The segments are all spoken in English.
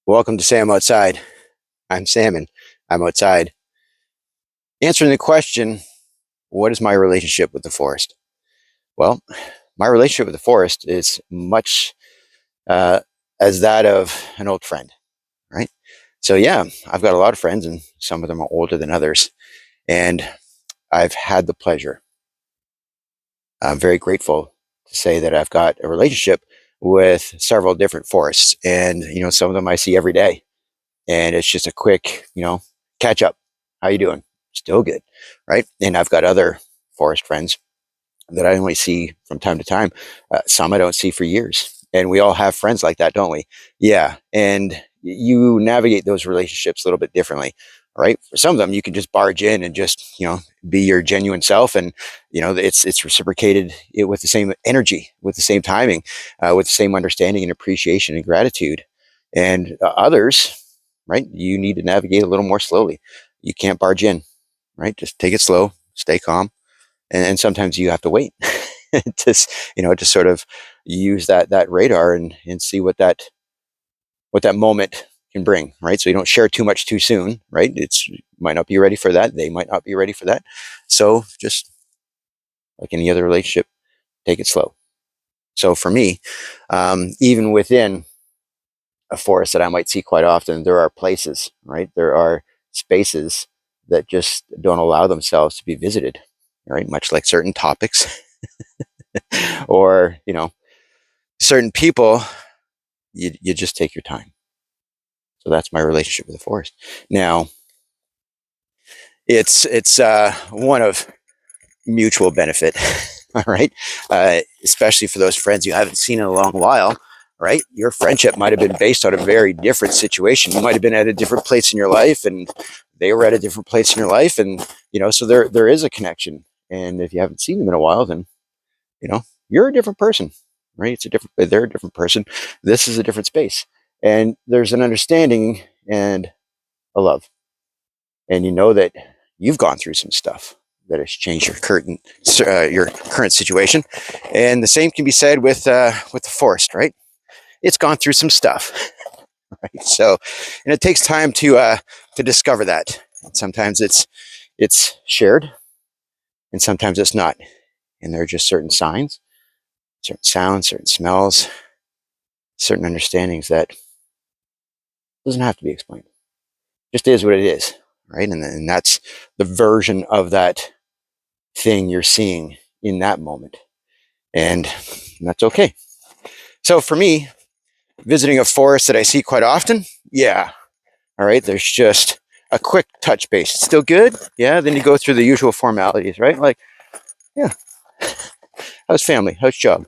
Welcome to Sam Outside. I'm Sam and I'm outside answering the question, what is my relationship with the forest? Well, my relationship with the forest is much uh, as that of an old friend, right? So, yeah, I've got a lot of friends, and some of them are older than others. And I've had the pleasure. I'm very grateful to say that I've got a relationship with several different forests. And, some of them I see every day. And it's just a quick, catch up. How you doing? Still good, right? And I've got other forest friends that I only see from time to time. Some I don't see for years, and we all have friends like that, don't we? Yeah, and you navigate those relationships a little bit differently, right? For some of them, you can just barge in and just be your genuine self, and it's reciprocated with the same energy, with the same timing, with the same understanding and appreciation and gratitude. And others, right? You need to navigate a little more slowly. You can't barge in, right? Just take it slow, stay calm, and sometimes you have to wait to to sort of use that radar and see what that moment can bring, right? So you don't share too much too soon, right? It's might not be ready for that. They might not be ready for that. So just like any other relationship, take it slow. So for me, even within a forest that I might see quite often, there are places, right? There are spaces that just don't allow themselves to be visited, right? Much like certain topics or, certain people, you just take your time. So that's my relationship with the forest. Now, it's one of mutual benefit, all right? Especially for those friends you haven't seen in a long while, right? Your friendship might have been based on a very different situation. You might have been at a different place in your life, and they were at a different place in your life, and so there is a connection. And if you haven't seen them in a while, then you're a different person, right? They're a different person. This is a different space, and there's an understanding and a love, and you know that you've gone through some stuff that has changed your current situation, and the same can be said with the forest, right? It's gone through some stuff, right? So, and it takes time to discover that. And sometimes it's shared, and sometimes it's not, and there are just certain signs, certain sounds, certain smells, certain understandings that doesn't have to be explained. It just is what it is, right? And that's the version of that thing you're seeing in that moment, and that's okay. So for me, visiting a forest that I see quite often, yeah, all right. There's just a quick touch base. Still good, yeah. Then you go through the usual formalities, right? Like, yeah, how's family? How's job?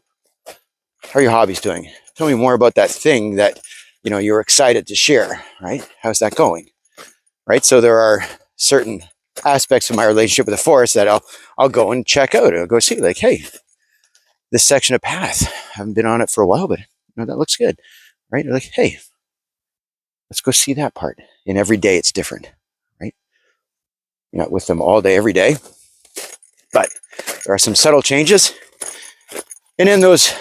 How are your hobbies doing? Tell me more about that thing that you're excited to share, right? How's that going? Right. So there are certain aspects of my relationship with the forest that I'll go and check out. I'll go see, like, hey, this section of path, I haven't been on it for a while, but that looks good, right? You're like, hey, let's go see that part. And every day it's different, right? You're not with them all day, every day, but there are some subtle changes. And in those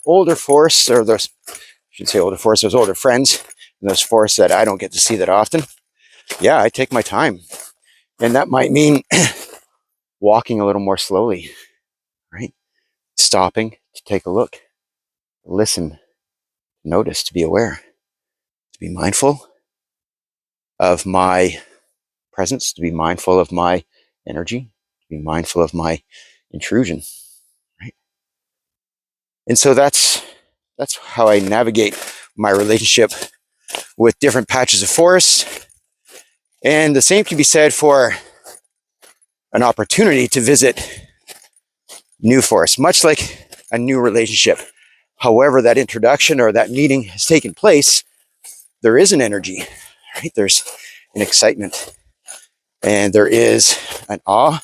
older forests, or those, I should say older forests, those older friends, in those forests that I don't get to see that often, yeah, I take my time. And that might mean walking a little more slowly, right? Stopping to take a look, listen, notice, to be aware, to be mindful of my presence, to be mindful of my energy, to be mindful of my intrusion, right? And so that's how I navigate my relationship with different patches of forest. And the same can be said for an opportunity to visit new forests, much like a new relationship. However, that introduction or that meeting has taken place, there is an energy, right? There's an excitement, and there is an awe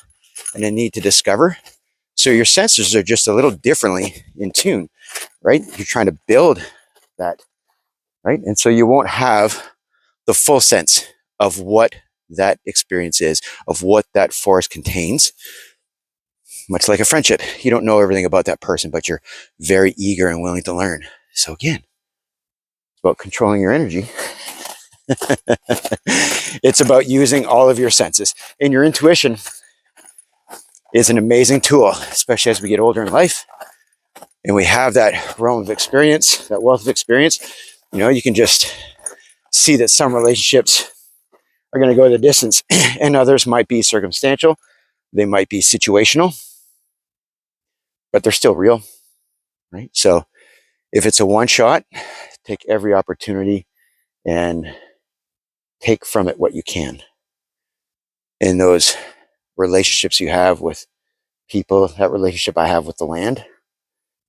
and a need to discover. So your senses are just a little differently in tune, right? You're trying to build that, right? And so you won't have the full sense of what that experience is, of what that forest contains. Much like a friendship, you don't know everything about that person, but you're very eager and willing to learn. So again, it's about controlling your energy It's about using all of your senses. And your intuition is an amazing tool, especially as we get older in life and we have that realm of experience, that wealth of experience. You can just see that some relationships are going to go the distance and others might be circumstantial. They might be situational, but they're still real, right? So if it's a one shot, take every opportunity and take from it what you can. In those relationships you have with people, that relationship I have with the land,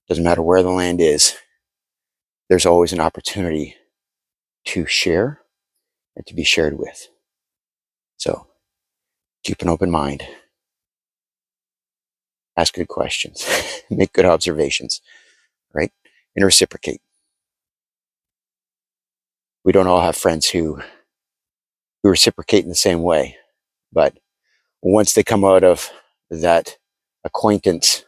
doesn't matter where the land is, there's always an opportunity to share and to be shared with. So keep an open mind, ask good questions, make good observations, right? And reciprocate. We don't all have friends who reciprocate in the same way, but once they come out of that acquaintance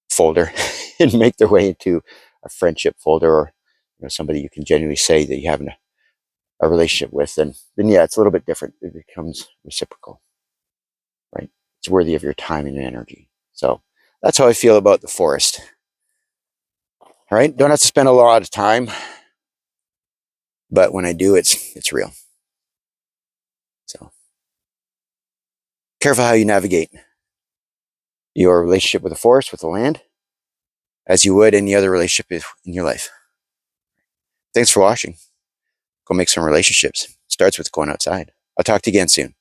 folder and make their way into a friendship folder, or somebody you can genuinely say that you have a relationship with, then yeah, it's a little bit different. It becomes reciprocal, right? It's worthy of your time and energy. So that's how I feel about the forest. All right, don't have to spend a lot of time, but when I do, it's real. So careful how you navigate your relationship with the forest, with the land, as you would any other relationship in your life. Thanks for watching. Go make some relationships. Starts with going outside. I'll talk to you again soon.